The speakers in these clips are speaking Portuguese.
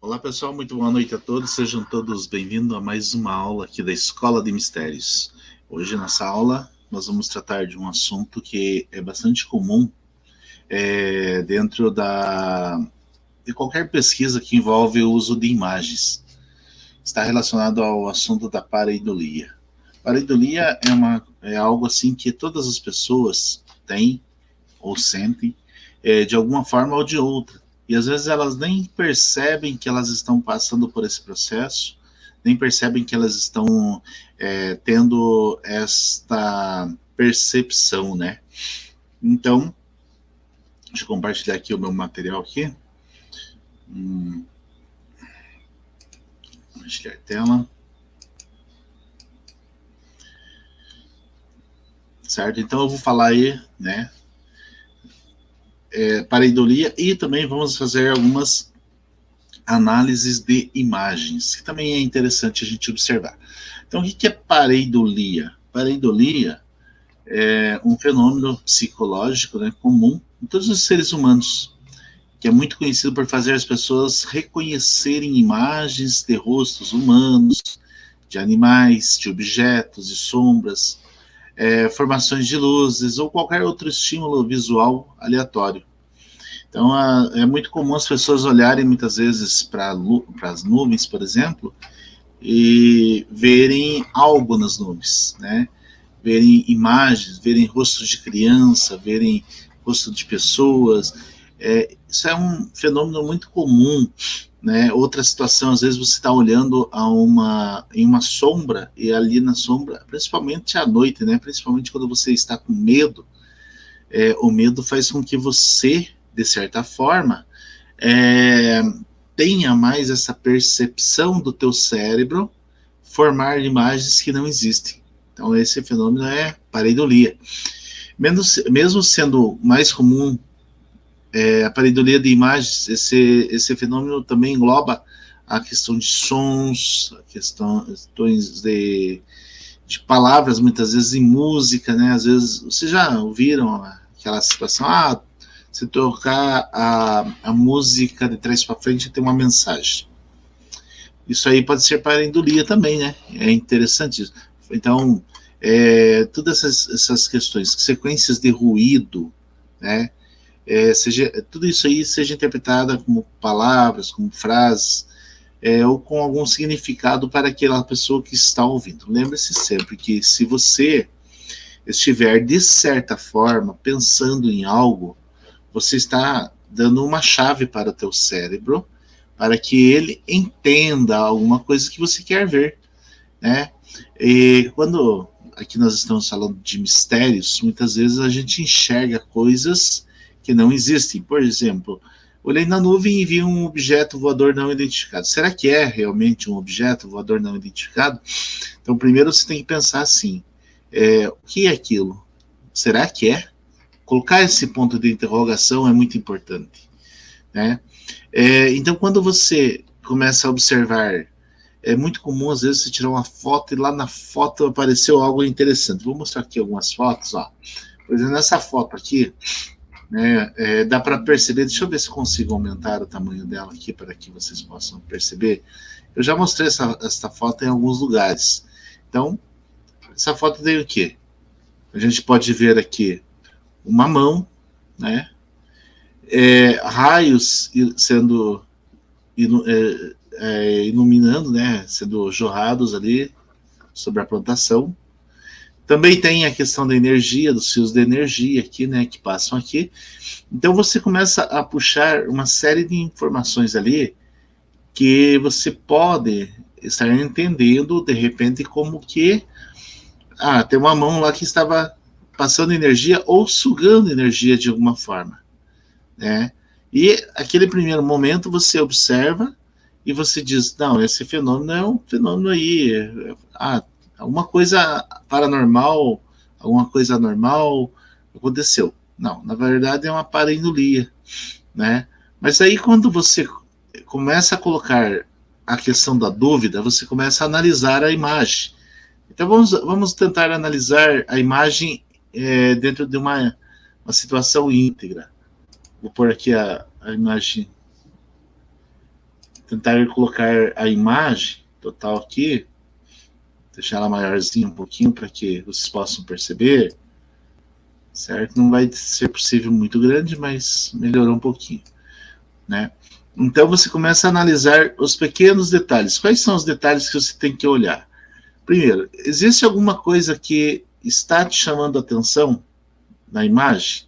Olá pessoal, muito boa noite a todos, sejam todos bem-vindos a mais uma aula aqui da Escola de Mistérios. Hoje nessa aula nós vamos tratar de um assunto que é bastante comum dentro de qualquer pesquisa que envolve o uso de imagens. Está relacionado ao assunto da pareidolia. Pareidolia é algo assim que todas as pessoas têm ou sentem de alguma forma ou de outra. E às vezes elas nem percebem que elas estão passando por esse processo, nem percebem que elas estão tendo esta percepção, né? Então, deixa eu compartilhar aqui o meu material aqui. Compartilhar a tela. Certo? Então eu vou falar aí, né? Pareidolia e também vamos fazer algumas análises de imagens, que também é interessante a gente observar. Então, o que é pareidolia? Pareidolia é um fenômeno psicológico, né, comum em todos os seres humanos, que é muito conhecido por fazer as pessoas reconhecerem imagens de rostos humanos, de animais, de objetos, de sombras, formações de luzes ou qualquer outro estímulo visual aleatório. Então, é muito comum as pessoas olharem muitas vezes para as nuvens, por exemplo, e verem algo nas nuvens, né? Verem imagens, verem rostos de criança, verem rosto de pessoas. Isso é um fenômeno muito comum, né? Outra situação, às vezes você está olhando em uma sombra, e ali na sombra, principalmente à noite, né? Principalmente quando você está com medo, o medo faz com que você, de certa forma, tenha mais essa percepção do teu cérebro formar imagens que não existem. Então esse fenômeno é pareidolia. Mesmo sendo mais comum a pareidolia de imagens, esse fenômeno também engloba a questão de sons, a questões de palavras, muitas vezes em música, né? Às vezes, vocês já ouviram aquela situação, se tocar a música de trás para frente tem uma mensagem. Isso aí pode ser pareidolia também, né? É interessante isso. Então, todas essas questões, sequências de ruído, né? Tudo isso aí seja interpretada como palavras, como frases, ou com algum significado para aquela pessoa que está ouvindo. Lembre-se sempre que se você estiver, de certa forma, pensando em algo, você está dando uma chave para o teu cérebro, para que ele entenda alguma coisa que você quer ver, né? E quando aqui nós estamos falando de mistérios, muitas vezes a gente enxerga coisas que não existem. Por exemplo, olhei na nuvem e vi um objeto voador não identificado. Será que é realmente um objeto voador não identificado? Então, primeiro você tem que pensar assim, o que é aquilo? Será que é? Colocar esse ponto de interrogação é muito importante, né? Então, quando você começa a observar, é muito comum às vezes você tirar uma foto e lá na foto apareceu algo interessante. Vou mostrar aqui algumas fotos, ó. Por exemplo, nessa foto aqui, né, dá para perceber, deixa eu ver se consigo aumentar o tamanho dela aqui para que vocês possam perceber. Eu já mostrei essa foto em alguns lugares. Então, essa foto tem o quê? A gente pode ver aqui uma mão, né? Raios sendo iluminando, né? Sendo jorrados ali sobre a plantação. Também tem a questão da energia, dos fios de energia aqui, né? Que passam aqui. Então você começa a puxar uma série de informações ali que você pode estar entendendo de repente como que tem uma mão lá que estava passando energia ou sugando energia de alguma forma, né? E aquele primeiro momento você observa e você diz, não, esse fenômeno é um fenômeno aí, alguma coisa paranormal, alguma coisa anormal aconteceu. Não, na verdade é uma pareidolia, né? Mas aí quando você começa a colocar a questão da dúvida, você começa a analisar a imagem. Então vamos tentar analisar a imagem dentro de uma situação íntegra. Vou pôr aqui a imagem tentar colocar a imagem total aqui, deixar ela maiorzinha um pouquinho para que vocês possam perceber, certo? Não vai ser possível muito grande, mas melhorou um pouquinho, né? Então você começa a analisar os pequenos detalhes. Quais são os detalhes que você tem que olhar? Primeiro, existe alguma coisa que está te chamando a atenção na imagem?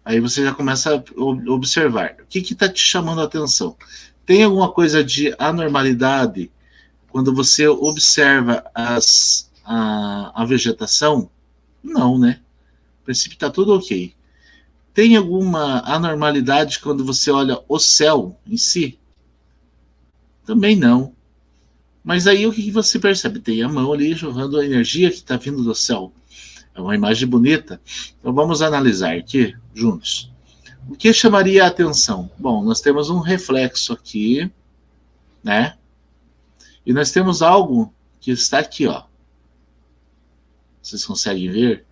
Aí você já começa a observar. O que está te chamando a atenção? Tem alguma coisa de anormalidade quando você observa a vegetação? Não, né? No princípio está tudo ok. Tem alguma anormalidade quando você olha o céu em si? Também não. Mas aí o que você percebe? Tem a mão ali jorrando a energia que está vindo do céu. É uma imagem bonita. Então vamos analisar aqui juntos. O que chamaria a atenção? Bom, nós temos um reflexo aqui, né? E nós temos algo que está aqui, ó. Vocês conseguem ver?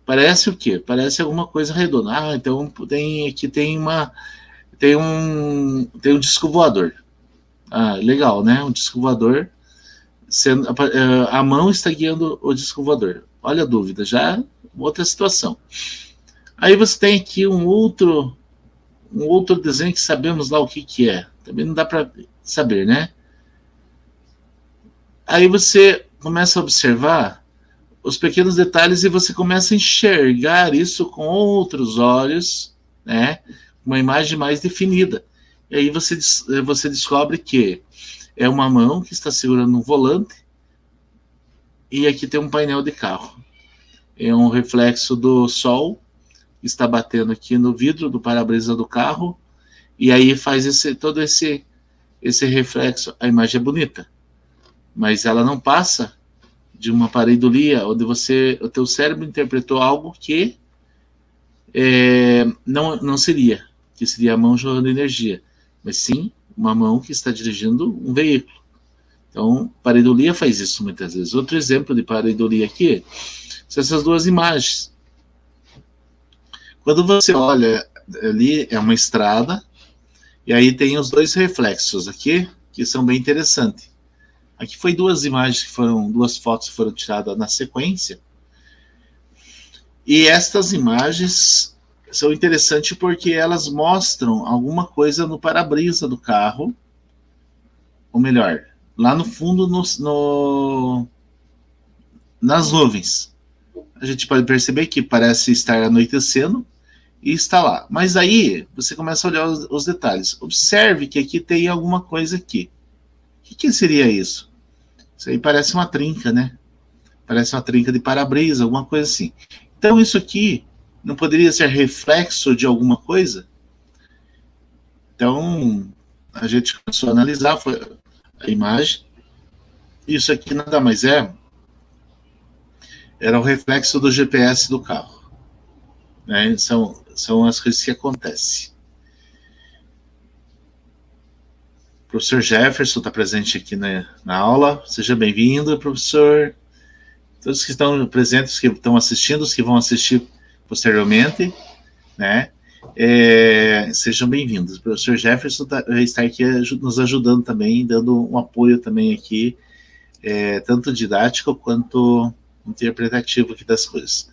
Parece o quê? Parece alguma coisa redonda. Ah, então aqui tem um disco voador. Ah, legal, né? Um disco voador. A mão está guiando o disco voador. Olha a dúvida, já outra situação. Aí você tem aqui um outro desenho que sabemos lá o que é. Também não dá para saber, né? Aí você começa a observar os pequenos detalhes e você começa a enxergar isso com outros olhos, né? Uma imagem mais definida. E aí você descobre que é uma mão que está segurando um volante e aqui tem um painel de carro. É um reflexo do sol que está batendo aqui no vidro do para-brisa do carro e aí faz todo esse reflexo. A imagem é bonita, mas ela não passa de uma pareidolia onde o teu cérebro interpretou algo que não seria, que seria a mão jogando energia, mas sim uma mão que está dirigindo um veículo. Então, pareidolia faz isso muitas vezes. Outro exemplo de pareidolia aqui são essas duas imagens. Quando você olha ali, é uma estrada, e aí tem os dois reflexos aqui, que são bem interessantes. Aqui foi duas fotos que foram tiradas na sequência. E estas imagens são interessantes porque elas mostram alguma coisa no para-brisa do carro, ou melhor, lá no fundo nas nuvens. A gente pode perceber que parece estar anoitecendo e está lá. Mas aí você começa a olhar os detalhes. Observe que aqui tem alguma coisa aqui. O que seria isso? Isso aí parece uma trinca, né? Parece uma trinca de para-brisa, alguma coisa assim. Então isso aqui não poderia ser reflexo de alguma coisa? Então a gente começou a analisar a imagem. Isso aqui nada mais era o reflexo do GPS do carro. Né? São as coisas que acontecem. O professor Jefferson está presente aqui na aula. Seja bem-vindo, professor. Todos que estão presentes, que estão assistindo, os que vão assistir posteriormente, né? Sejam bem-vindos. O professor Jefferson está aqui nos ajudando também, dando um apoio também aqui, tanto didático quanto interpretativo aqui das coisas.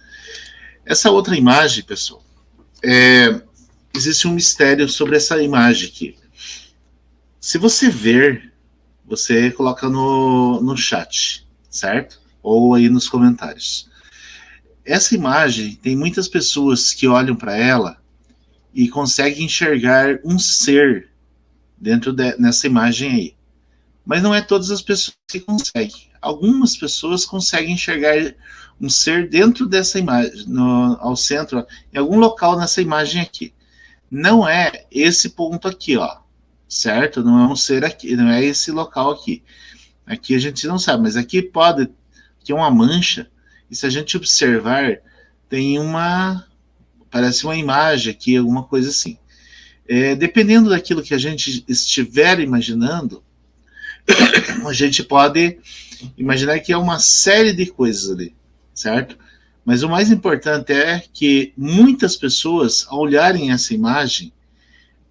Essa outra imagem, pessoal, existe um mistério sobre essa imagem aqui. Se você ver, você coloca no chat, certo? Ou aí nos comentários. Essa imagem, tem muitas pessoas que olham para ela e conseguem enxergar um ser nessa imagem aí. Mas não é todas as pessoas que conseguem. Algumas pessoas conseguem enxergar um ser dentro dessa imagem, ao centro, em algum local nessa imagem aqui. Não é esse ponto aqui, ó, certo? Não é um ser aqui, não é esse local aqui. Aqui a gente não sabe, mas aqui que é uma mancha, e se a gente observar, parece uma imagem aqui, alguma coisa assim. Dependendo daquilo que a gente estiver imaginando, a gente pode imaginar que é uma série de coisas ali, certo? Mas o mais importante é que muitas pessoas, ao olharem essa imagem,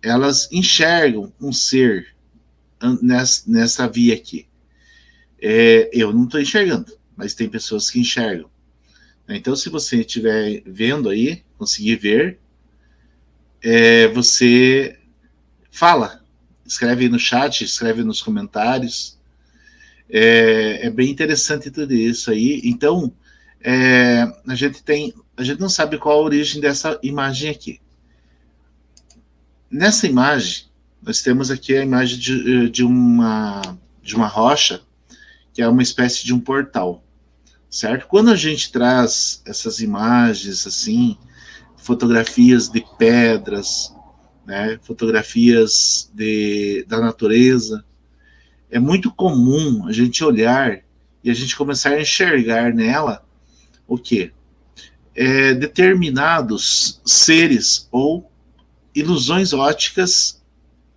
elas enxergam um ser nessa via aqui. Eu não estou enxergando, mas tem pessoas que enxergam. Então, se você estiver vendo aí, conseguir ver, você fala, escreve no chat, escreve nos comentários. É bem interessante tudo isso aí. Então, a gente não sabe qual a origem dessa imagem aqui. Nessa imagem, nós temos aqui a imagem de uma rocha, que é uma espécie de um portal, certo? Quando a gente traz essas imagens assim, fotografias de pedras, né, fotografias da natureza, é muito comum a gente olhar e a gente começar a enxergar nela o quê? Determinados seres ou ilusões ópticas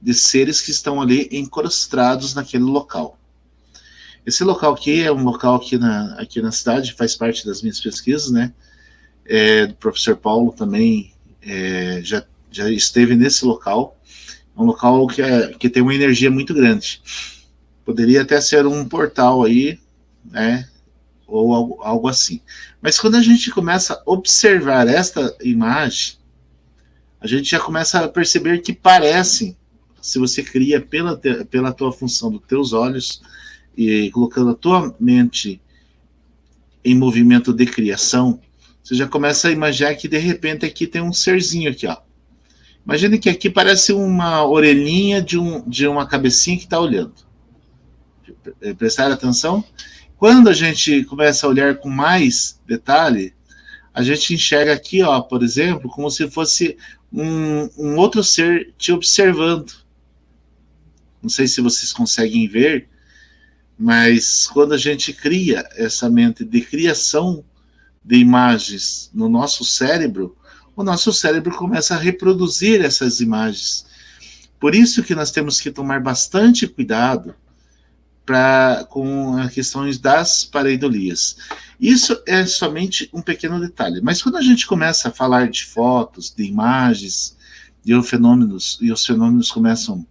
de seres que estão ali encrostados naquele local. Esse local aqui é um local aqui na cidade, faz parte das minhas pesquisas, né? Do professor Paulo também já esteve nesse local. É um local que tem uma energia muito grande. Poderia até ser um portal aí, né? Ou algo assim. Mas quando a gente começa a observar esta imagem, a gente já começa a perceber que parecem, se você cria pela tua função dos teus olhos e colocando a tua mente em movimento de criação, você já começa a imaginar que de repente aqui tem um serzinho aqui, ó. Imagine que aqui parece uma orelhinha de uma cabecinha que está olhando. Prestar atenção? Quando a gente começa a olhar com mais detalhe, a gente enxerga aqui, ó, por exemplo, como se fosse um outro ser te observando. Não sei se vocês conseguem ver, mas quando a gente cria essa mente de criação de imagens no nosso cérebro, o nosso cérebro começa a reproduzir essas imagens. Por isso que nós temos que tomar bastante cuidado com as questões das pareidolias. Isso é somente um pequeno detalhe. Mas quando a gente começa a falar de fotos, de imagens, e os fenômenos começam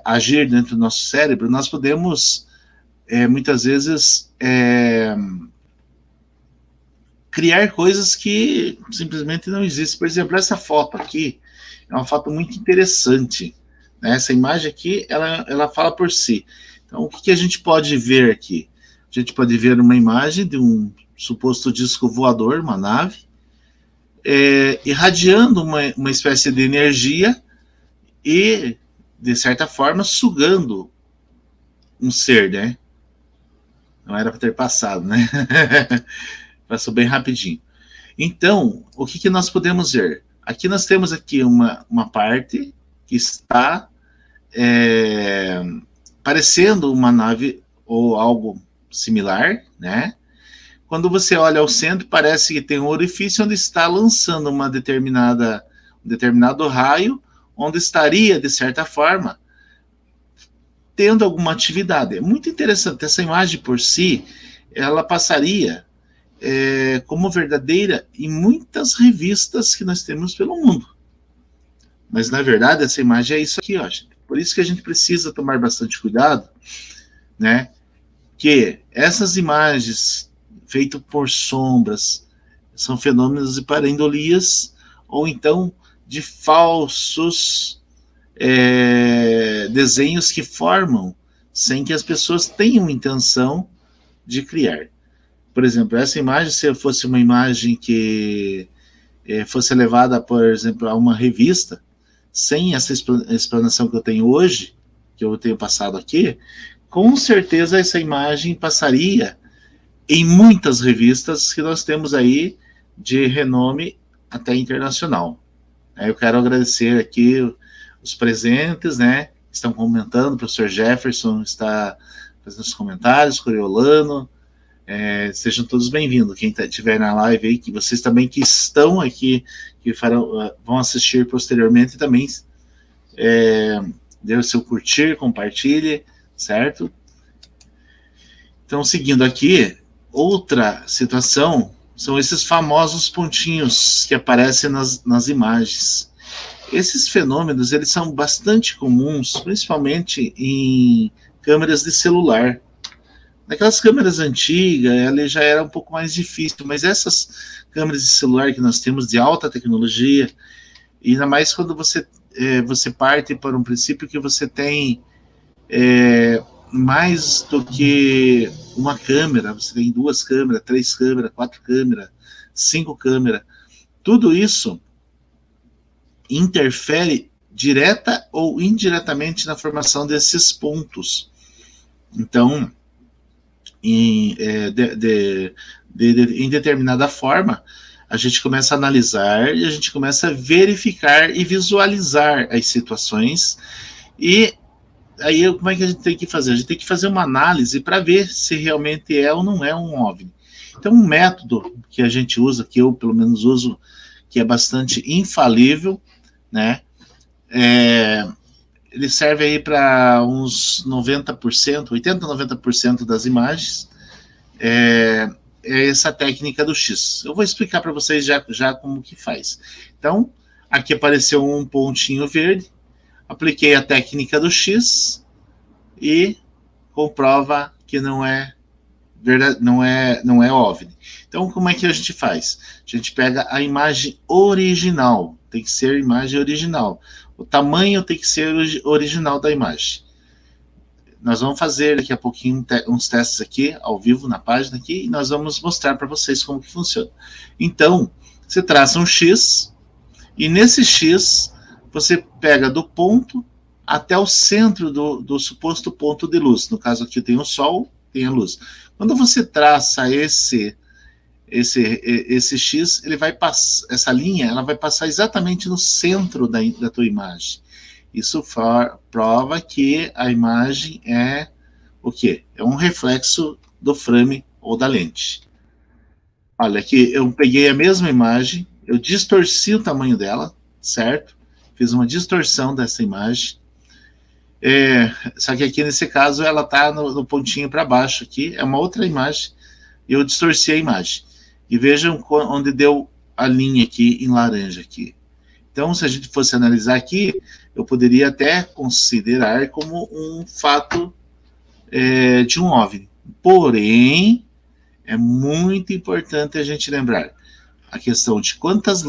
a agir dentro do nosso cérebro, nós podemos, muitas vezes, criar coisas que simplesmente não existem. Por exemplo, essa foto aqui é uma foto muito interessante. Né? Essa imagem aqui, ela fala por si. Então, o que a gente pode ver aqui? A gente pode ver uma imagem de um suposto disco voador, uma nave, irradiando uma espécie de energia e, de certa forma, sugando um ser, né? Não era para ter passado, né? Passou bem rapidinho. Então, o que nós podemos ver? Aqui nós temos aqui uma parte que está parecendo uma nave ou algo similar, né? Quando você olha ao centro, parece que tem um orifício onde está lançando um determinado raio, onde estaria, de certa forma, tendo alguma atividade. É muito interessante. Essa imagem por si, ela passaria como verdadeira em muitas revistas que nós temos pelo mundo. Mas, na verdade, essa imagem é isso aqui, ó, gente. Por isso que a gente precisa tomar bastante cuidado, né? Que essas imagens feitas por sombras são fenômenos de parendolias ou então de falsos desenhos que formam sem que as pessoas tenham intenção de criar. Por exemplo, essa imagem, se fosse uma imagem que fosse levada, por exemplo, a uma revista, sem essa explanação que eu tenho hoje, que eu tenho passado aqui, com certeza essa imagem passaria em muitas revistas que nós temos aí de renome até internacional. Eu quero agradecer aqui os presentes, né? Estão comentando, o professor Jefferson está fazendo os comentários, Coriolano, sejam todos bem-vindos. Quem estiver na live aí, que vocês também que estão aqui, que vão assistir posteriormente, também dê o seu curtir, compartilhe, certo? Então, seguindo aqui, outra situação são esses famosos pontinhos que aparecem nas imagens. Esses fenômenos, eles são bastante comuns, principalmente em câmeras de celular. Naquelas câmeras antigas, ela já era um pouco mais difícil, mas essas câmeras de celular que nós temos de alta tecnologia, e ainda mais quando você parte para um princípio que você tem mais do que uma câmera, você tem 2 câmeras, 3 câmeras, 4 câmeras, 5 câmeras, tudo isso interfere direta ou indiretamente na formação desses pontos. Então, em determinada forma, a gente começa a analisar e a gente começa a verificar e visualizar as situações. E aí, como é que a gente tem que fazer? A gente tem que fazer uma análise para ver se realmente é ou não é um OVNI. Então, um método que a gente usa, que eu pelo menos uso, que é bastante infalível, né? Ele serve aí para uns 90%, 80% a 90% das imagens. É essa técnica do X. Eu vou explicar para vocês já como que faz. Então, aqui apareceu um pontinho verde, apliquei a técnica do X e comprova que não é verdade, não é OVNI. Então, como é que a gente faz? A gente pega a imagem original, tem que ser a imagem original. O tamanho tem que ser original da imagem. Nós vamos fazer daqui a pouquinho uns testes aqui, ao vivo, na página aqui, e nós vamos mostrar para vocês como que funciona. Então, você traça um X, e nesse X, você pega do ponto até o centro do suposto ponto de luz. No caso aqui tem o Sol, tem a luz. Quando você traça esse X, ele vai passar, essa linha, ela vai passar exatamente no centro da tua imagem. Isso prova que a imagem é o quê? É um reflexo do frame ou da lente. Olha, aqui eu peguei a mesma imagem, eu distorci o tamanho dela, certo? Fiz uma distorção dessa imagem. Só que aqui nesse caso ela está no pontinho para baixo aqui, é uma outra imagem, e eu distorci a imagem. E vejam onde deu a linha aqui em laranja aqui. Então, se a gente fosse analisar aqui, eu poderia até considerar como um fato de um OVNI. Porém, é muito importante a gente lembrar a questão de quantas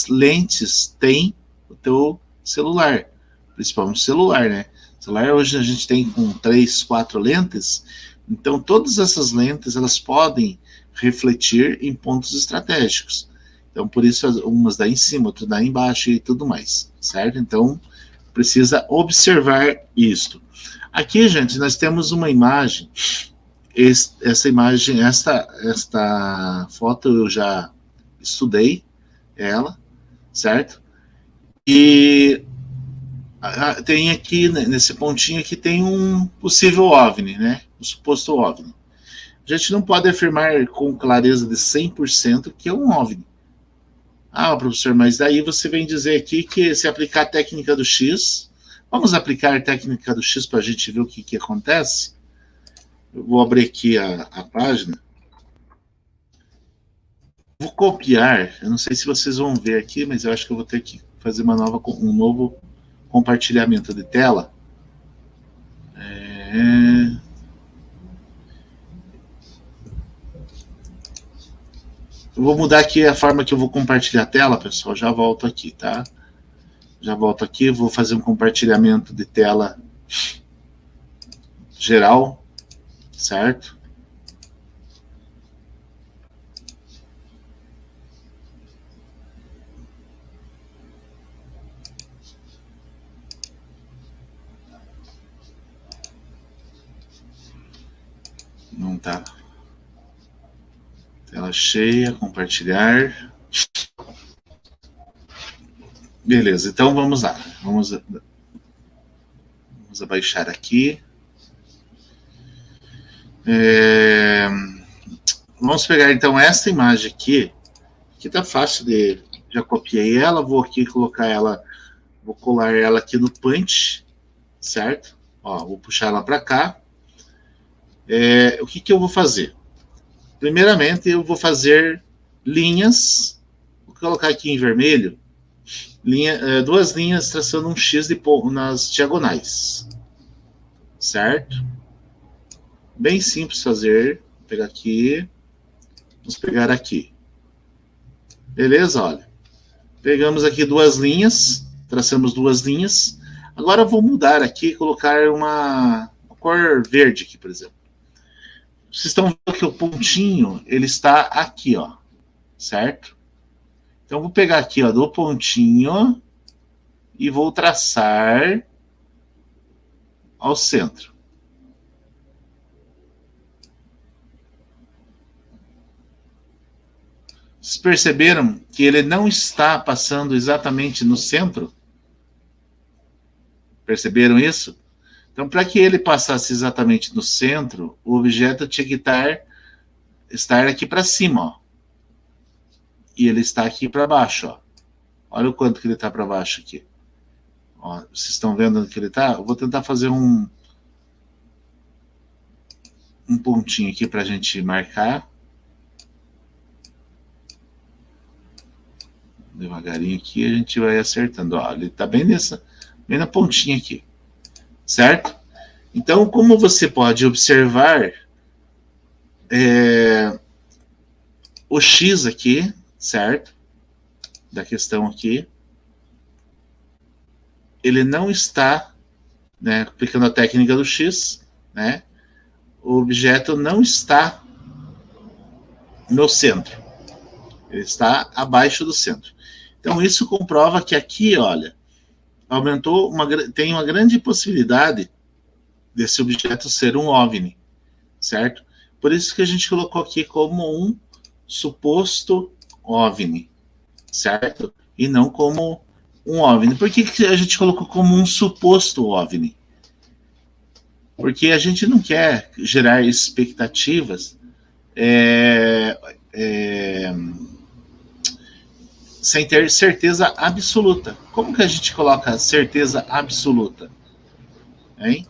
lentes tem o teu celular, principalmente o celular, né? O celular hoje a gente tem com 3, 4 lentes, então todas essas lentes elas podem refletir em pontos estratégicos. Então, por isso, umas dá em cima, outras dá embaixo e tudo mais, certo? Então, precisa observar isto. Aqui, gente, nós temos uma imagem. Essa imagem, esta foto eu já estudei ela, certo? E tem aqui, nesse pontinho aqui, tem um possível OVNI, né? Um suposto OVNI. A gente não pode afirmar com clareza de 100% que é um OVNI. Ah, professor, mas daí você vem dizer aqui que se aplicar a técnica do X, vamos aplicar a técnica do X para a gente ver o que acontece? Eu vou abrir aqui a página. Vou copiar, eu não sei se vocês vão ver aqui, mas eu acho que eu vou ter que fazer um novo compartilhamento de tela. Eu vou mudar aqui a forma que eu vou compartilhar a tela, pessoal. Já volto aqui, tá? Já volto aqui, vou fazer um compartilhamento de tela geral, certo? Não tá. Tela cheia, compartilhar. Beleza, então vamos lá. Vamos abaixar aqui. Vamos pegar então essa imagem aqui, que tá fácil de... Já copiei ela, vou aqui colocar ela, vou colar ela aqui no punch, certo? Ó, vou puxar ela para cá. O que eu vou fazer? Primeiramente, eu vou fazer linhas, vou colocar aqui em vermelho, duas linhas traçando um X nas diagonais, certo? Bem simples fazer. Vou pegar aqui, vamos pegar aqui. Beleza? Olha. Pegamos aqui duas linhas, traçamos duas linhas. Agora eu vou mudar aqui e colocar uma cor verde aqui, por exemplo. Vocês estão vendo que o pontinho, ele está aqui, ó, certo? Então eu vou pegar aqui, ó, do pontinho e vou traçar ao centro. Vocês perceberam que ele não está passando exatamente no centro? Perceberam isso? Então, para que ele passasse exatamente no centro, o objeto tinha que estar aqui para cima, ó. E ele está aqui para baixo, ó. Olha o quanto que ele está para baixo aqui. Ó, vocês estão vendo onde que ele está? Eu vou tentar fazer um pontinho aqui para a gente marcar. Devagarinho aqui a gente vai acertando. Ó, ele está bem na pontinha aqui, certo? Então, como você pode observar, o X aqui, certo? Da questão aqui, ele não está, né, aplicando a técnica do X, né? O objeto não está no centro. Ele está abaixo do centro. Então, isso comprova que aqui, olha, tem uma grande possibilidade desse objeto ser um OVNI, certo? Por isso que a gente colocou aqui como um suposto OVNI, certo? E não como um OVNI. Por que a gente colocou como um suposto OVNI? Porque a gente não quer gerar expectativas sem ter certeza absoluta. Como que a gente coloca certeza absoluta? Hein?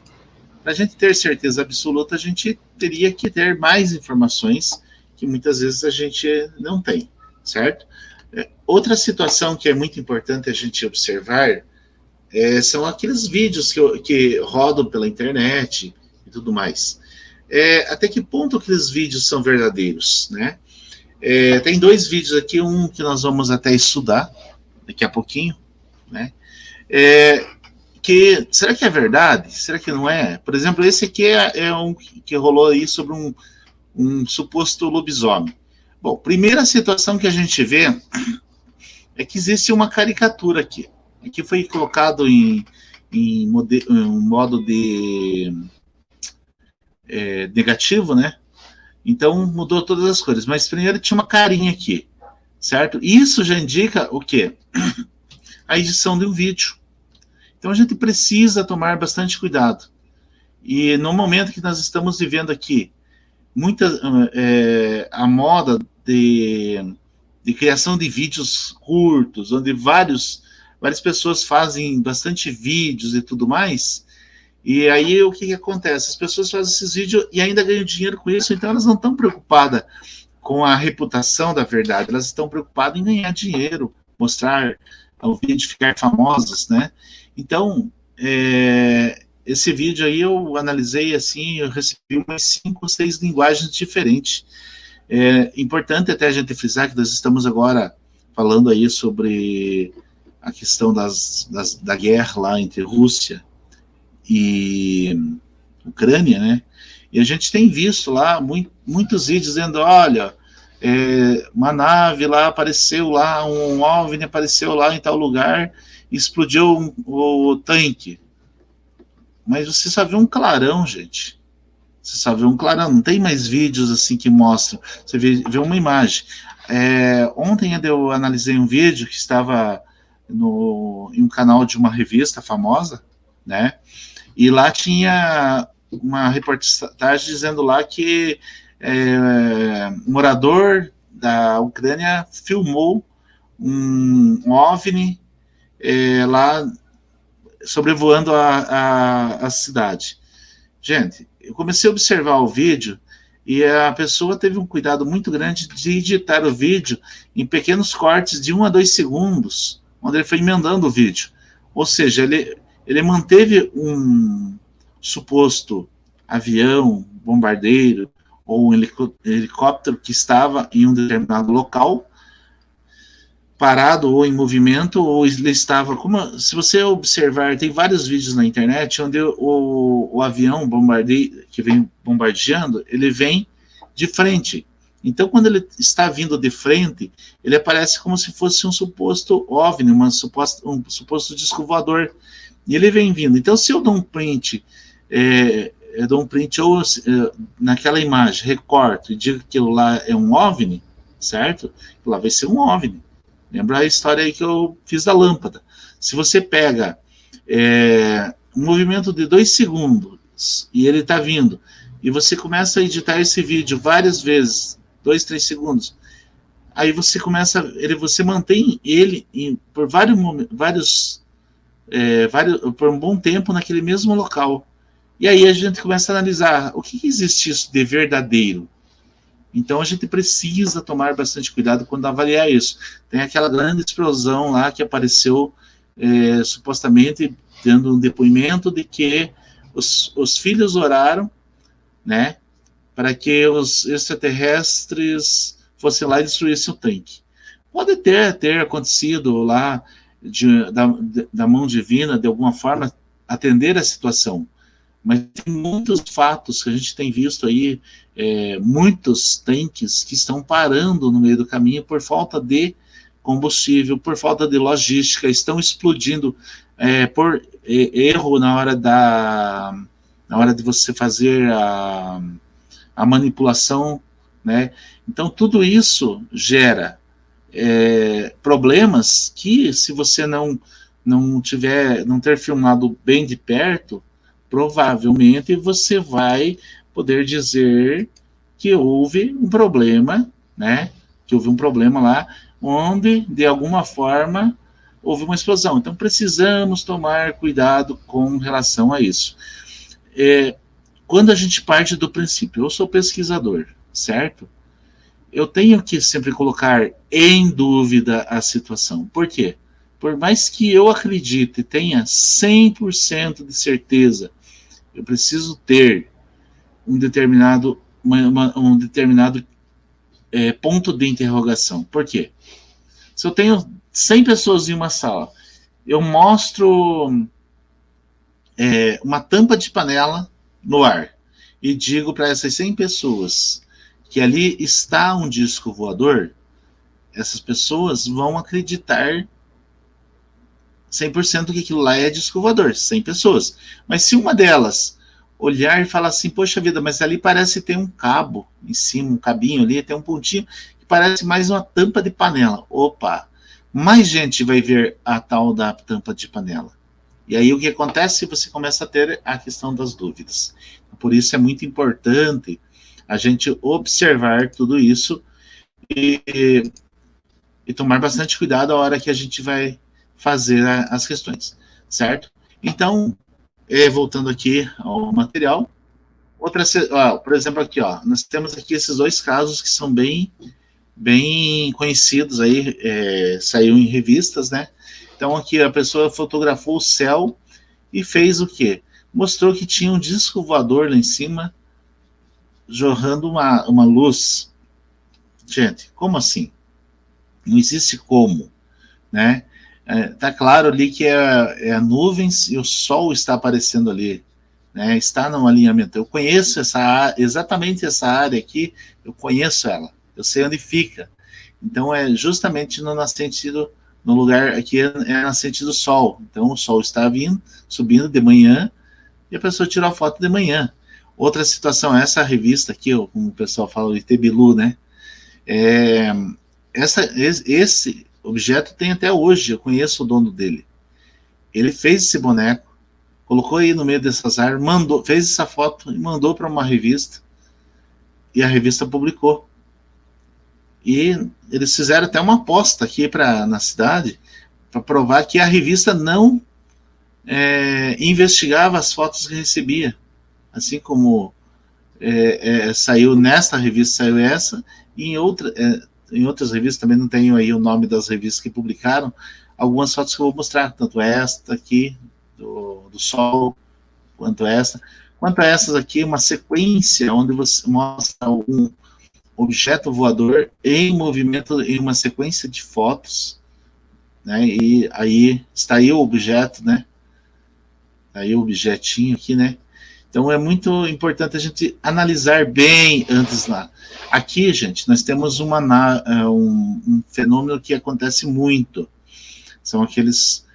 Para a gente ter certeza absoluta, a gente teria que ter mais informações que muitas vezes a gente não tem, certo? Outra situação que é muito importante a gente observar são aqueles vídeos que rodam pela internet e tudo mais. Até que ponto aqueles vídeos são verdadeiros, né? Tem dois vídeos aqui, um que nós vamos até estudar daqui a pouquinho, né? Será que é verdade? Será que não é? Por exemplo, esse aqui é um que rolou aí sobre um suposto lobisomem. Bom, primeira situação que a gente vê é que existe uma caricatura aqui. Aqui foi colocado em modo de negativo, né? Então mudou todas as cores. Mas primeiro tinha uma carinha aqui, certo? Isso já indica o quê? A edição de um vídeo. Então a gente precisa tomar bastante cuidado. E no momento que nós estamos vivendo aqui, a moda de criação de vídeos curtos, onde várias pessoas fazem bastante vídeos e tudo mais, e aí o que acontece? As pessoas fazem esses vídeos e ainda ganham dinheiro com isso, então elas não estão preocupadas com a reputação da verdade, elas estão preocupadas em ganhar dinheiro, mostrar o vídeo, ficar famosas, né? Então, esse vídeo aí eu analisei assim, eu recebi umas 5 ou 6 linguagens diferentes. Importante até a gente frisar que nós estamos agora falando aí sobre a questão da guerra lá entre Rússia e Ucrânia, né? E a gente tem visto lá muitos vídeos dizendo, olha, uma nave lá apareceu lá, um OVNI apareceu lá em tal lugar, explodiu o tanque. Mas você só vê um clarão, gente. Você só vê um clarão, não tem mais vídeos assim que mostram. Você vê uma imagem. Ontem eu analisei um vídeo que estava em um canal de uma revista famosa, né? E lá tinha uma reportagem dizendo lá que um morador da Ucrânia filmou um OVNI lá sobrevoando a cidade. Gente, eu comecei a observar o vídeo e a pessoa teve um cuidado muito grande de editar o vídeo em pequenos cortes de 1 a 2 segundos, onde ele foi emendando o vídeo. Ou seja, ele manteve um suposto avião, bombardeiro ou um helicóptero que estava em um determinado local, parado ou em movimento, ou ele estava... se você observar, tem vários vídeos na internet onde o avião que vem bombardeando, ele vem de frente. Então, quando ele está vindo de frente, ele aparece como se fosse um suposto OVNI, um suposto disco voador. E ele vem vindo. Então, se eu dou um print, ou naquela imagem, recorto e digo que aquilo lá é um OVNI, certo? Aquilo lá vai ser um OVNI. Lembra a história aí que eu fiz da lâmpada. Se você pega um movimento de 2 segundos e ele está vindo, e você começa a editar esse vídeo várias vezes, 2, 3 segundos, aí você você mantém ele por por um bom tempo naquele mesmo local. E aí a gente começa a analisar o que existe isso de verdadeiro. Então a gente precisa tomar bastante cuidado quando avaliar isso. Tem aquela grande explosão lá que apareceu supostamente dando um depoimento de que os filhos oraram, né, para que os extraterrestres fossem lá e destruíssem o tanque. Pode ter acontecido lá da mão divina, de alguma forma, atender a situação. Mas tem muitos fatos que a gente tem visto aí, muitos tanques que estão parando no meio do caminho por falta de combustível, por falta de logística, estão explodindo por erro na hora de você fazer a manipulação, né? Então tudo isso gera problemas que, se você não ter filmado bem de perto, provavelmente você vai poder dizer que houve um problema, né? Que houve um problema lá, onde, de alguma forma, houve uma explosão. Então, precisamos tomar cuidado com relação a isso. Quando a gente parte do princípio, eu sou pesquisador, certo? Eu tenho que sempre colocar em dúvida a situação. Por quê? Por mais que eu acredite, tenha 100% de certeza, eu preciso ter um determinado ponto de interrogação. Por quê? Se eu tenho 100 pessoas em uma sala, eu mostro uma tampa de panela no ar e digo para essas 100 pessoas que ali está um disco voador, essas pessoas vão acreditar 100% que aquilo lá é disco voador, 100 pessoas. Mas se uma delas olhar e falar assim, poxa vida, mas ali parece ter um cabo em cima, um cabinho ali, tem um pontinho, que parece mais uma tampa de panela. Opa, mais gente vai ver a tal da tampa de panela. E aí o que acontece? Você começa a ter a questão das dúvidas. Por isso é muito importante a gente observar tudo isso e tomar bastante cuidado a hora que a gente vai fazer as questões, certo? Então, voltando aqui ao material, por exemplo, aqui, nós temos aqui esses 2 casos que são bem conhecidos aí, saiu em revistas, né? Então aqui a pessoa fotografou o céu e fez o quê? Mostrou que tinha um disco voador lá em cima, jorrando uma luz. Gente, como assim? Não existe como, né? Tá claro ali que é nuvens e o sol está aparecendo ali, né? Está no alinhamento. Eu conheço exatamente essa área aqui, eu conheço ela, eu sei onde fica. Então é justamente no lugar aqui é nascente do sol. Então o sol está subindo de manhã e a pessoa tirou a foto de manhã. Outra situação, essa revista aqui, como o pessoal fala, o Itebilu, né? Esse objeto tem até hoje, eu conheço o dono dele. Ele fez esse boneco, colocou aí no meio dessas árvores, fez essa foto e mandou para uma revista, e a revista publicou. E eles fizeram até uma aposta aqui na cidade, para provar que a revista não investigava as fotos que recebia. Assim como saiu nesta revista, saiu essa, e em outras revistas, também não tenho aí o nome das revistas que publicaram, algumas fotos que eu vou mostrar, tanto esta aqui, do Sol, quanto essas aqui, uma sequência onde você mostra um objeto voador em movimento em uma sequência de fotos, né? E aí está aí o objeto, né? Aí o objetinho aqui, né? Então é muito importante a gente analisar bem antes lá. Aqui, gente, nós temos um fenômeno que acontece muito. São aqueles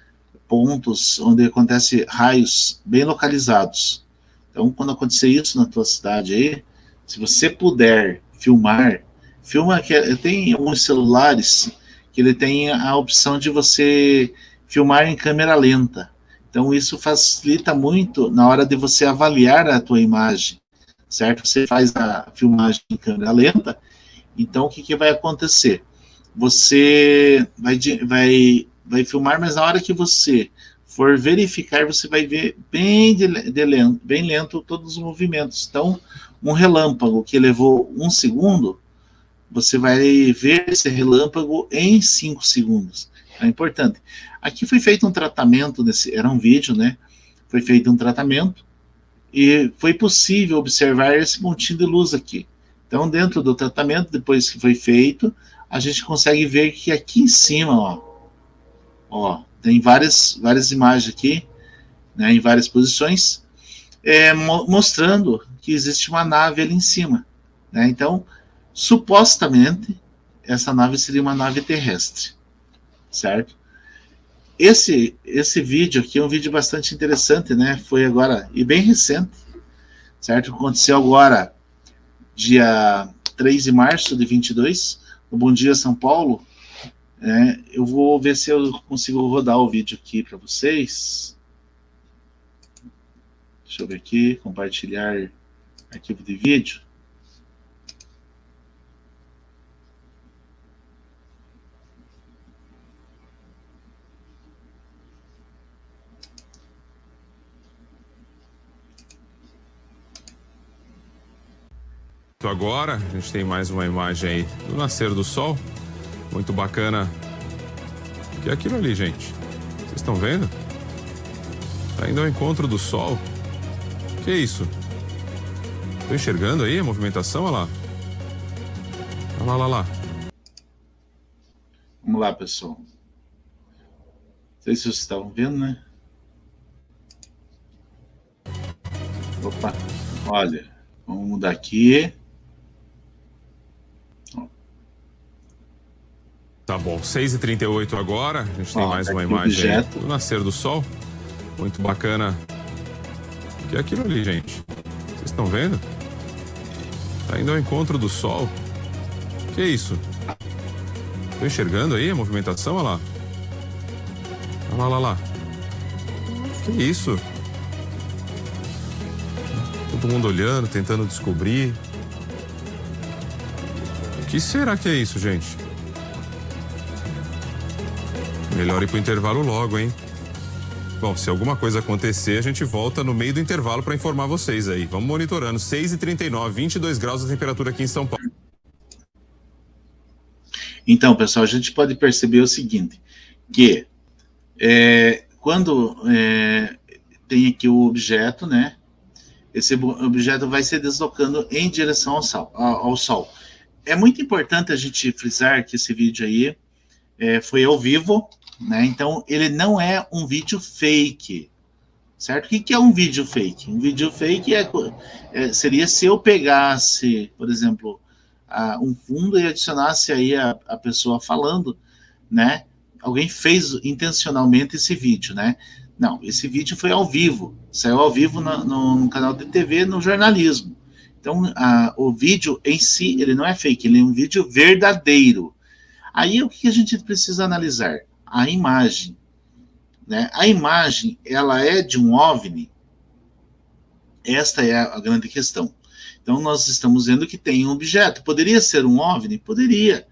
pontos onde acontece raios bem localizados. Então, quando acontecer isso na tua cidade aí, se você puder filmar, filma que tem alguns celulares que ele tem a opção de você filmar em câmera lenta. Então, isso facilita muito na hora de você avaliar a tua imagem, certo? Você faz a filmagem em câmera lenta, então o que vai acontecer? Você vai filmar, mas na hora que você for verificar, você vai ver bem lento todos os movimentos. Então, um relâmpago que levou 1 segundo, você vai ver esse relâmpago em 5 segundos. É importante. Aqui foi feito um tratamento, era um vídeo, né? Foi feito um tratamento e foi possível observar esse pontinho de luz aqui. Então, dentro do tratamento, depois que foi feito, a gente consegue ver que aqui em cima, ó, tem várias imagens aqui, né, em várias posições, mostrando que existe uma nave ali em cima, né? Então, supostamente, essa nave seria uma nave terrestre, certo? Esse vídeo aqui é um vídeo bastante interessante, né? Foi agora, e bem recente, certo? Aconteceu agora, dia 3 de março de 22, no Bom Dia São Paulo. Eu vou ver se eu consigo rodar o vídeo aqui para vocês. Deixa eu ver aqui, compartilhar arquivo de vídeo. Agora, a gente tem mais uma imagem aí do nascer do sol. Muito bacana. O que é aquilo ali, gente? Vocês estão vendo? Tá indo ao encontro do sol. O que é isso? Tô enxergando aí a movimentação? Olha lá. Olha lá, olha lá. Vamos lá, pessoal. Não sei se vocês estavam vendo, né? Opa, olha. Vamos mudar aqui. Tá bom, 6h38 agora. A gente tem mais uma imagem aí do nascer do sol. Muito bacana. O que é aquilo ali, gente? Vocês estão vendo? Tá indo ao encontro do sol. O que é isso? Tô enxergando aí a movimentação? Olha lá. Olha lá, olha lá. Que isso? Todo mundo olhando, tentando descobrir. O que será que é isso, gente? Melhor ir pro intervalo logo, hein? Bom, se alguma coisa acontecer, a gente volta no meio do intervalo para informar vocês aí. Vamos monitorando. 6h39, 22 graus a temperatura aqui em São Paulo. Então, pessoal, a gente pode perceber o seguinte, que quando tem aqui o objeto, né? Esse objeto vai se deslocando em direção ao Sol. É muito importante a gente frisar que esse vídeo aí foi ao vivo, né? Então, ele não é um vídeo fake, certo? O que é um vídeo fake? Um vídeo fake seria se eu pegasse, por exemplo, um fundo e adicionasse aí a pessoa falando, né? Alguém fez intencionalmente esse vídeo, né? Não, esse vídeo foi ao vivo, saiu ao vivo no canal de TV, no jornalismo. Então, o vídeo em si, ele não é fake, ele é um vídeo verdadeiro. Aí, o que a gente precisa analisar? A imagem, né? A imagem, ela é de um OVNI? Esta é a grande questão. Então, nós estamos vendo que tem um objeto. Poderia ser um OVNI? Poderia.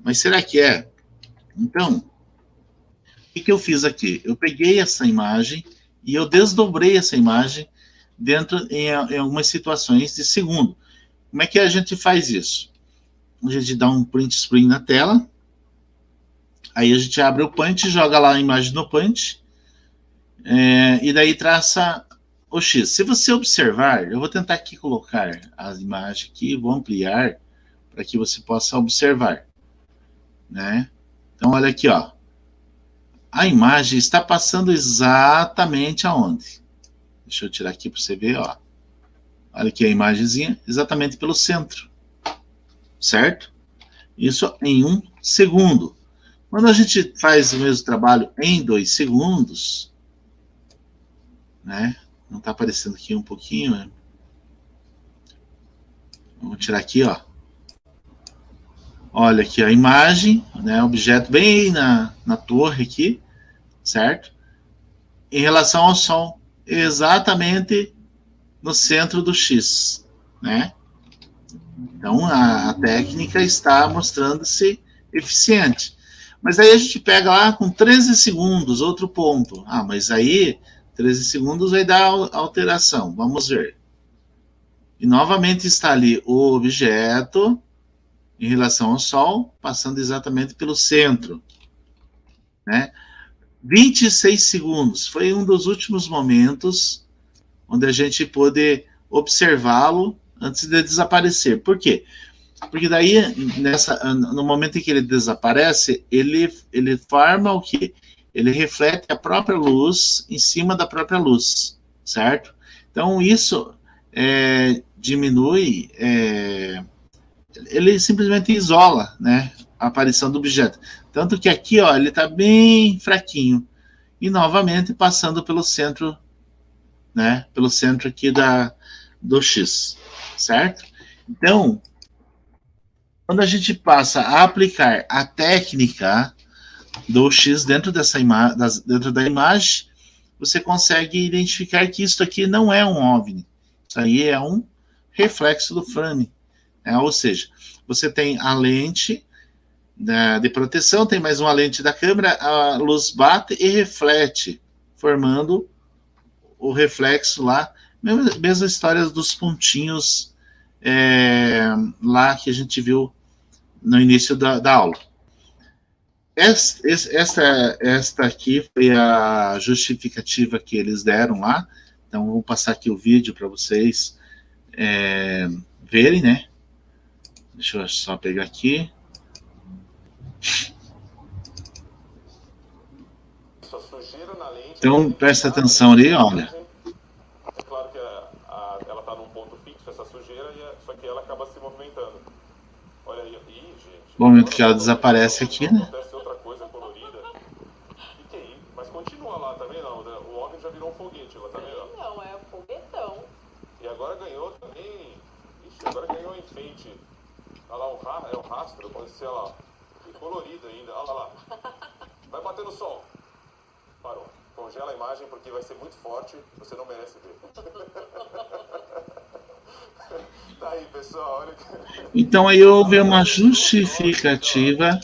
Mas será que é? Então, o que eu fiz aqui? Eu peguei essa imagem e eu desdobrei essa imagem em algumas situações de segundo. Como é que a gente faz isso? A gente dá um print screen na tela, Aí a gente abre o Paint, joga lá a imagem no Paint, e daí traça o X. Se você observar, eu vou tentar aqui colocar as imagens aqui, vou ampliar para que você possa observar, né? Então olha aqui, ó. A imagem está passando exatamente aonde? Deixa eu tirar aqui para você ver, ó. Olha aqui a imagenzinha, exatamente pelo centro, certo? Isso em 1 segundo. Quando a gente faz o mesmo trabalho em 2 segundos, né? Não está aparecendo aqui um pouquinho, né? Vamos tirar aqui, ó. Olha aqui a imagem, né? Objeto bem na torre aqui, certo? Em relação ao Sol, exatamente no centro do X, né? Então a técnica está mostrando-se eficiente. Mas aí a gente pega lá com 13 segundos, outro ponto. Ah, mas aí 13 segundos vai dar alteração. Vamos ver. E novamente está ali o objeto em relação ao Sol, passando exatamente pelo centro, né? 26 segundos foi um dos últimos momentos onde a gente pôde observá-lo antes de desaparecer. Por quê? Porque daí, no momento em que ele desaparece, ele forma o quê? Ele reflete a própria luz em cima da própria luz, certo? Então, isso diminui, ele simplesmente isola, né, a aparição do objeto. Tanto que aqui, ó, ele está bem fraquinho. E, novamente, passando pelo centro, né, pelo centro aqui do X, certo? Então, quando a gente passa a aplicar a técnica do X dentro dentro da imagem, você consegue identificar que isso aqui não é um OVNI. Isso aí é um reflexo do frame. Ou seja, você tem a lente de proteção, tem mais uma lente da câmera, a luz bate e reflete, formando o reflexo lá. Mesma história dos pontinhos lá que a gente viu no início da aula. Esta aqui foi a justificativa que eles deram lá. Então, vou passar aqui o vídeo para vocês verem, né? Deixa eu só pegar aqui. Então, presta atenção ali, olha. É claro que ela está num ponto fixo, essa sujeira, só que ela acaba se movimentando. Olha aí, gente. No momento que ela desaparece aqui, né? Acontece outra coisa colorida. O que é isso? Mas continua lá, tá vendo? O OVNI já virou um foguete lá, tá vendo? Não, é um foguetão. E agora ganhou também. Ixi, agora ganhou um enfeite. Olha lá, é um rastro, pode ser lá. E colorido ainda, olha lá. Vai bater no sol. Parou. Congela a imagem porque vai ser muito forte, você não merece ver. Tá aí, pessoal, olha que... Então aí houve uma justificativa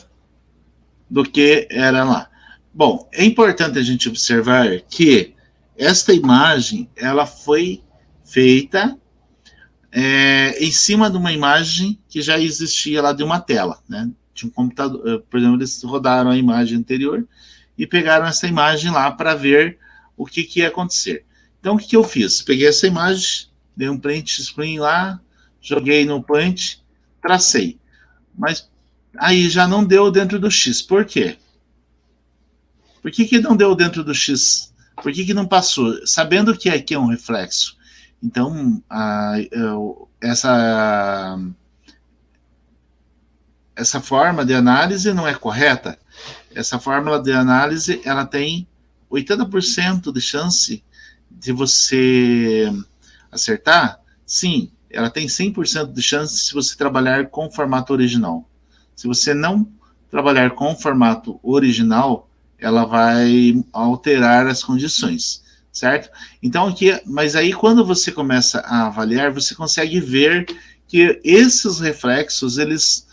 do que era lá. Bom, é importante a gente observar que esta imagem, ela foi feita em cima de uma imagem que já existia lá de uma tela, né? De um computador, por exemplo, eles rodaram a imagem anterior e pegaram essa imagem lá para ver o que ia acontecer. Então, o que eu fiz? Peguei essa imagem, dei um print screen lá, joguei no Paint, tracei. Mas aí já não deu dentro do X. Por quê? Por que não deu dentro do X? Por que não passou? Sabendo que aqui é um reflexo. Então, essa forma de análise não é correta. Essa fórmula de análise, ela tem 80% de chance de você acertar? Sim, ela tem 100% de chance se você trabalhar com o formato original. Se você não trabalhar com o formato original, ela vai alterar as condições, certo? Então, aqui, mas aí quando você começa a avaliar, você consegue ver que esses reflexos, eles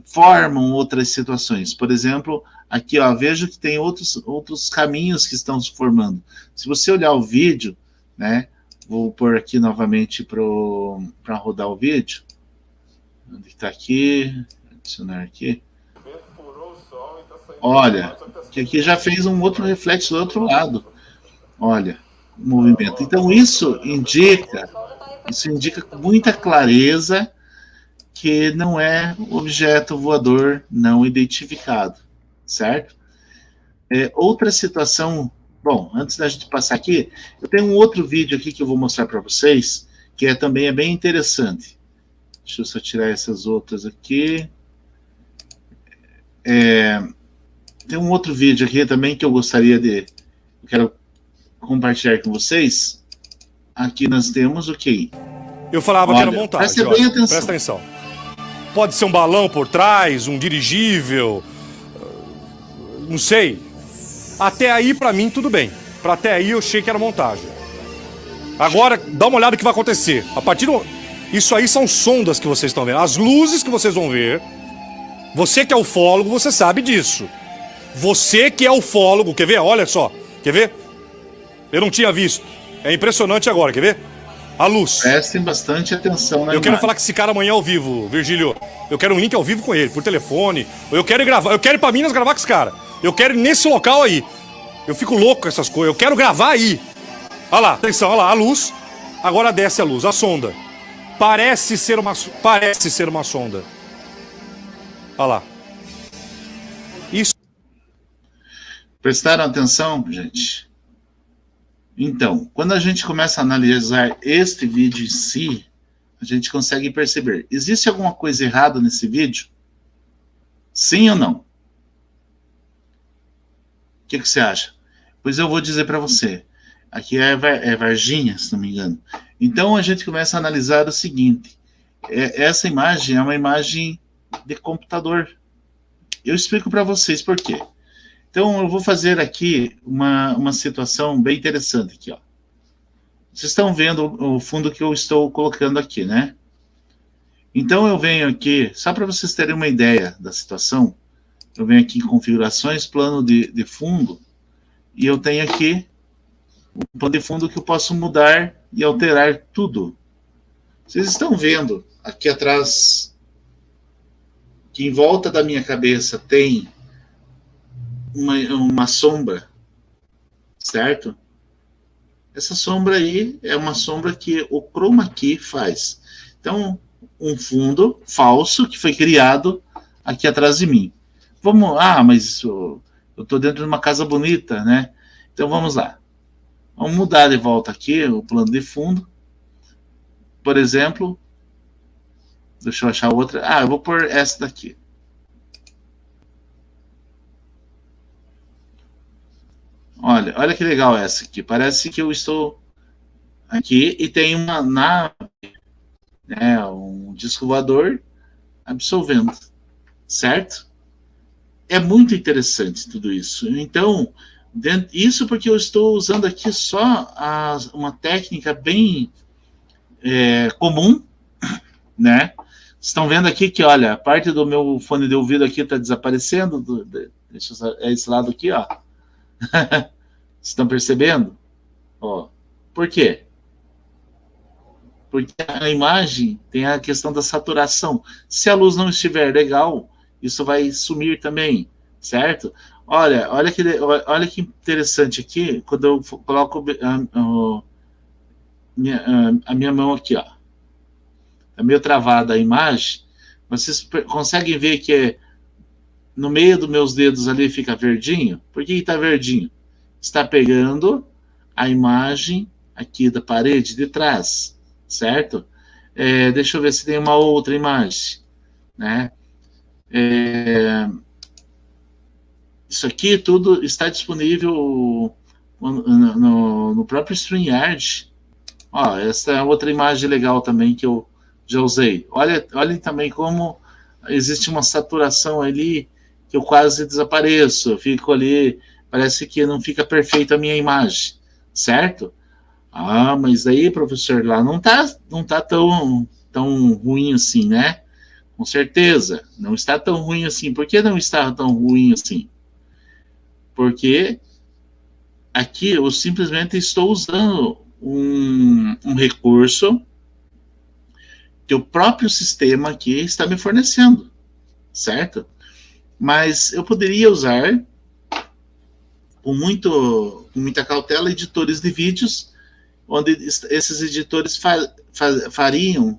formam outras situações. Por exemplo, aqui, ó, vejo que tem outros caminhos que estão se formando. Se você olhar o vídeo, né, vou pôr aqui novamente para rodar o vídeo. Onde está aqui? Adicionar aqui. Furou o sol e está Olha, que aqui já fez um outro reflexo do outro lado. Olha, o movimento. Então isso indica com muita clareza que não é objeto voador não identificado, certo? Outra situação, bom, antes da gente passar aqui, eu tenho um outro vídeo aqui que eu vou mostrar para vocês, que também é bem interessante. Deixa eu só tirar essas outras aqui. Tem um outro vídeo aqui também que eu gostaria de... Eu quero compartilhar com vocês. Aqui nós temos o quê? Eu falava que era montagem. Presta atenção. Pode ser um balão por trás, um dirigível, não sei. Até aí, pra mim, tudo bem. Pra até aí, eu achei que era montagem. Agora, dá uma olhada no que vai acontecer. A partir do... Isso aí são sondas que vocês estão vendo. As luzes que vocês vão ver. Você que é ufólogo, você sabe disso. Você que é ufólogo, quer ver? Olha só. Quer ver? Eu não tinha visto. É impressionante agora, quer ver? A luz. Prestem bastante atenção na Eu quero falar com esse cara amanhã ao vivo, Virgílio. Eu quero um link ao vivo com ele, por telefone. Eu quero ir gravar. Eu quero ir pra Minas gravar com esse cara. Eu quero ir nesse local aí. Eu fico louco com essas coisas. Eu quero gravar aí. Olha lá, atenção, olha lá, a luz. Agora desce a luz, a sonda. Parece ser uma sonda. Olha lá. Isso. Prestaram atenção, gente? Então, quando a gente começa a analisar este vídeo em si, a gente consegue perceber. Existe alguma coisa errada nesse vídeo? Sim ou não? O que você acha? Pois eu vou dizer para você. Aqui é Varginha, se não me engano. Então a gente começa a analisar o seguinte. Essa imagem é uma imagem de computador. Eu explico para vocês por quê. Então eu vou fazer aqui uma situação bem interessante aqui, ó. Vocês estão vendo o fundo que eu estou colocando aqui, né? Então eu venho aqui, só para vocês terem uma ideia da situação, eu venho aqui em configurações, plano de fundo, e eu tenho aqui um plano de fundo que eu posso mudar e alterar tudo. Vocês estão vendo aqui atrás que em volta da minha cabeça tem uma sombra, certo? Essa sombra aí é uma sombra que o chroma key faz. Então, um fundo falso que foi criado aqui atrás de mim. Mas eu estou dentro de uma casa bonita, né? Então vamos lá. Vamos mudar de volta aqui o plano de fundo. Por exemplo, deixa eu achar outra. Eu vou pôr essa daqui. Olha que legal essa aqui. Parece que eu estou aqui e tem uma nave, né, um disco voador absorvendo, certo? É muito interessante tudo isso. Então, isso porque eu estou usando aqui só uma técnica bem comum, né? Estão vendo aqui que, olha, a parte do meu fone de ouvido aqui está desaparecendo. É esse lado aqui, ó. Estão percebendo? Ó, por quê? Porque a imagem tem a questão da saturação. Se a luz não estiver legal, isso vai sumir também, certo? Olha que interessante aqui, quando eu coloco a minha mão aqui, ó. É meio travada a imagem. Vocês conseguem ver que no meio dos meus dedos ali fica verdinho? Por que está verdinho? Está pegando a imagem aqui da parede de trás, certo? Deixa eu ver se tem uma outra imagem, né? Isso aqui tudo está disponível no próprio StreamYard. Essa é outra imagem legal também que eu já usei. Olhem também como existe uma saturação ali que eu quase desapareço. Eu fico ali, parece que não fica perfeita a minha imagem, certo? Mas aí, professor, lá não tá tão ruim assim, né? Com certeza, não está tão ruim assim. Por que não está tão ruim assim? Porque aqui eu simplesmente estou usando um recurso que o próprio sistema aqui está me fornecendo, certo? Mas eu poderia usar, com muita cautela, editores de vídeos, onde esses editores fariam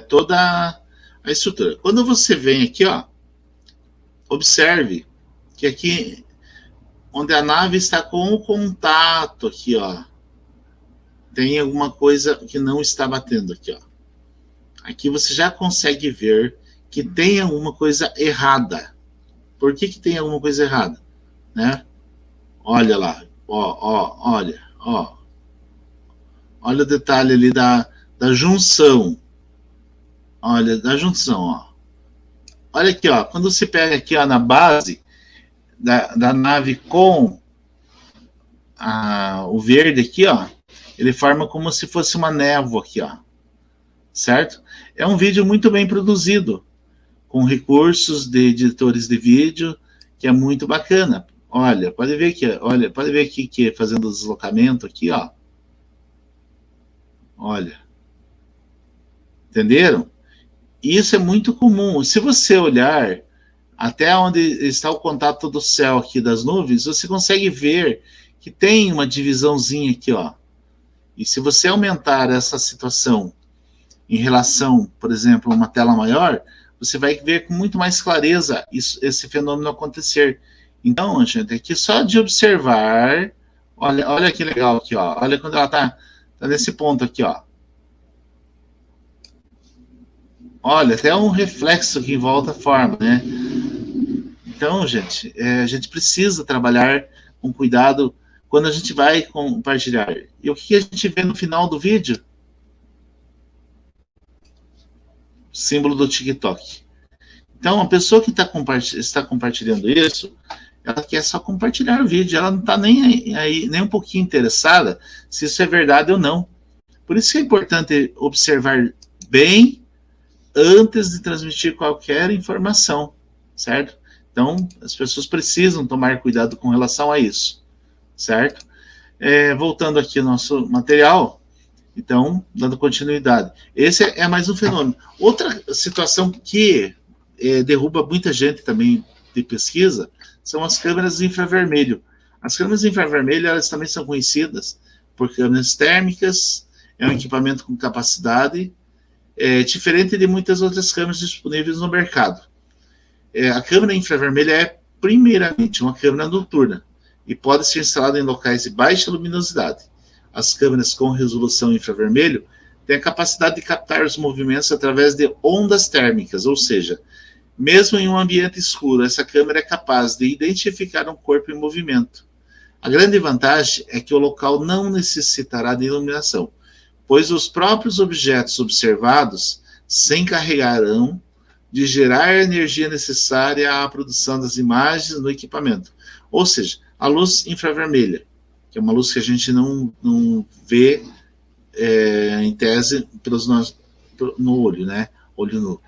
toda a estrutura. Quando você vem aqui, ó, observe que aqui, onde a nave está com o contato, aqui, ó, tem alguma coisa que não está batendo aqui, ó. Aqui você já consegue ver que tem alguma coisa errada. Por que tem alguma coisa errada? Né? Olha lá, olha o detalhe ali da junção. Olha, da junção, ó. Olha aqui, ó, quando você pega aqui, ó, na base da nave com o verde aqui, ó, ele forma como se fosse uma névoa aqui, ó. Certo? É um vídeo muito bem produzido, com recursos de editores de vídeo, que é muito bacana. Olha, pode ver aqui que fazendo o deslocamento aqui, ó. Olha. Entenderam? Isso é muito comum. Se você olhar até onde está o contato do céu aqui das nuvens, você consegue ver que tem uma divisãozinha aqui, ó. E se você aumentar essa situação em relação, por exemplo, a uma tela maior, você vai ver com muito mais clareza esse fenômeno acontecer. Então, gente, aqui só de observar, olha que legal aqui, ó. Olha quando ela tá nesse ponto aqui, ó. Olha, até um reflexo que em volta forma, né? Então, gente, a gente precisa trabalhar com cuidado quando a gente vai compartilhar. E o que a gente vê no final do vídeo? Símbolo do TikTok. Então, a pessoa que está compartilhando isso, ela quer só compartilhar o vídeo, ela não está nem um pouquinho interessada se isso é verdade ou não. Por isso que é importante observar bem antes de transmitir qualquer informação, certo? Então, as pessoas precisam tomar cuidado com relação a isso, certo? Voltando aqui ao nosso material, então, dando continuidade. Esse é mais um fenômeno. Outra situação que derruba muita gente também de pesquisa são as câmeras infravermelho. As câmeras infravermelho, elas também são conhecidas por câmeras térmicas, é um equipamento com capacidade diferente de muitas outras câmeras disponíveis no mercado. A câmera infravermelha é, primeiramente, uma câmera noturna e pode ser instalada em locais de baixa luminosidade. As câmeras com resolução infravermelho têm a capacidade de captar os movimentos através de ondas térmicas, ou seja, mesmo em um ambiente escuro, essa câmera é capaz de identificar um corpo em movimento. A grande vantagem é que o local não necessitará de iluminação, pois os próprios objetos observados se encarregarão de gerar a energia necessária à produção das imagens no equipamento. Ou seja, a luz infravermelha, que é uma luz que a gente não vê, em tese, no olho, né? Olho nu.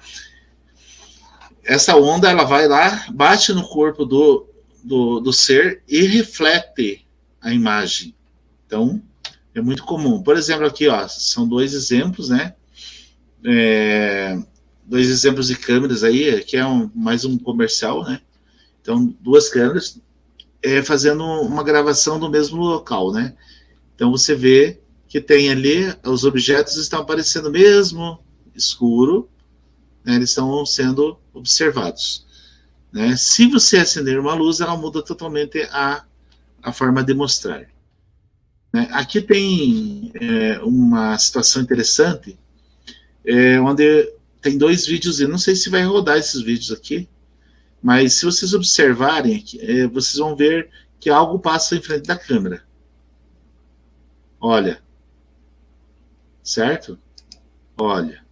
Essa onda, ela vai lá, bate no corpo do ser e reflete a imagem. Então, é muito comum. Por exemplo, aqui, ó, são dois exemplos, né? Dois exemplos de câmeras aí, que é mais um comercial, né? Então, duas câmeras fazendo uma gravação do mesmo local, né? Então, você vê que tem ali, os objetos estão aparecendo mesmo escuro, né? Eles estão sendo observados, né? Se você acender uma luz, ela muda totalmente a forma de mostrar. Aqui tem uma situação interessante, onde tem dois vídeos, eu não sei se vai rodar esses vídeos aqui, mas se vocês observarem, vocês vão ver que algo passa em frente da câmera. Olha. Certo? Olha.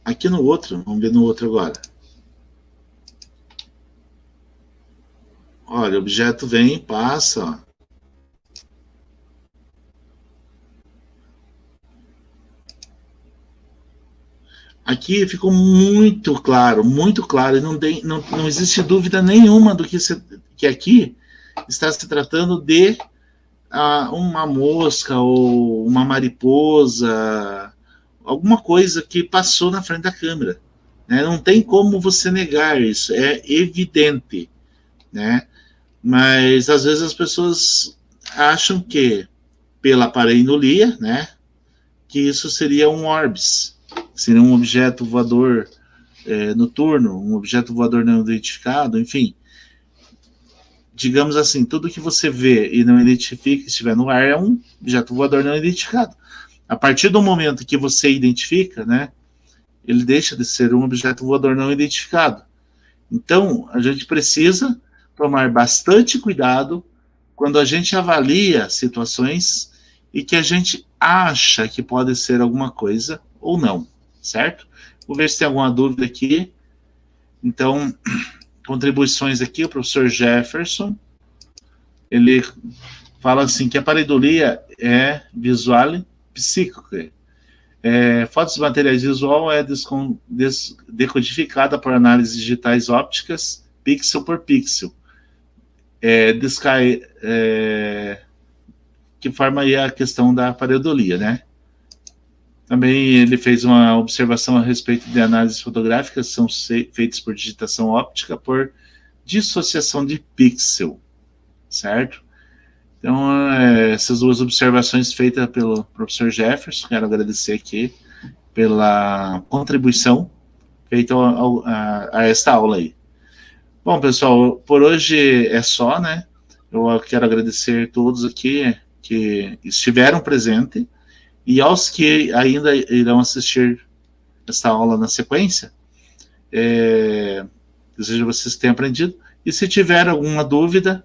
Aqui no outro, vamos ver no outro agora. Olha, o objeto vem, passa, ó. Aqui ficou muito claro, e não existe dúvida nenhuma do que aqui está se tratando de uma mosca ou uma mariposa, alguma coisa que passou na frente da câmera, né? Não tem como você negar isso, é evidente, né? Mas às vezes as pessoas acham que pela pareidolia, né, que isso seria um orbis, seria um objeto voador noturno, um objeto voador não identificado, enfim. Digamos assim, tudo que você vê e não identifica, estiver no ar, é um objeto voador não identificado. A partir do momento que você identifica, né, ele deixa de ser um objeto voador não identificado. Então, a gente precisa tomar bastante cuidado quando a gente avalia situações e que a gente acha que pode ser alguma coisa ou não, certo? Vou ver se tem alguma dúvida aqui. Então, contribuições aqui, o professor Jefferson, ele fala assim que a pareidolia é visual e psíquica. Fotos de materiais visual é decodificada por análises digitais ópticas, pixel por pixel. Que forma aí a questão da pareidolia, né? Também ele fez uma observação a respeito de análises fotográficas que são feitas por digitação óptica por dissociação de pixel, certo? Então, essas duas observações feitas pelo professor Jefferson, quero agradecer aqui pela contribuição feita a esta aula aí. Bom, pessoal, por hoje é só, né? Eu quero agradecer a todos aqui que estiveram presentes e aos que ainda irão assistir esta aula na sequência. Desejo que vocês tenham aprendido. E se tiver alguma dúvida,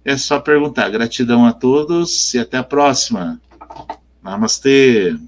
é só perguntar. Gratidão a todos e até a próxima. Namastê.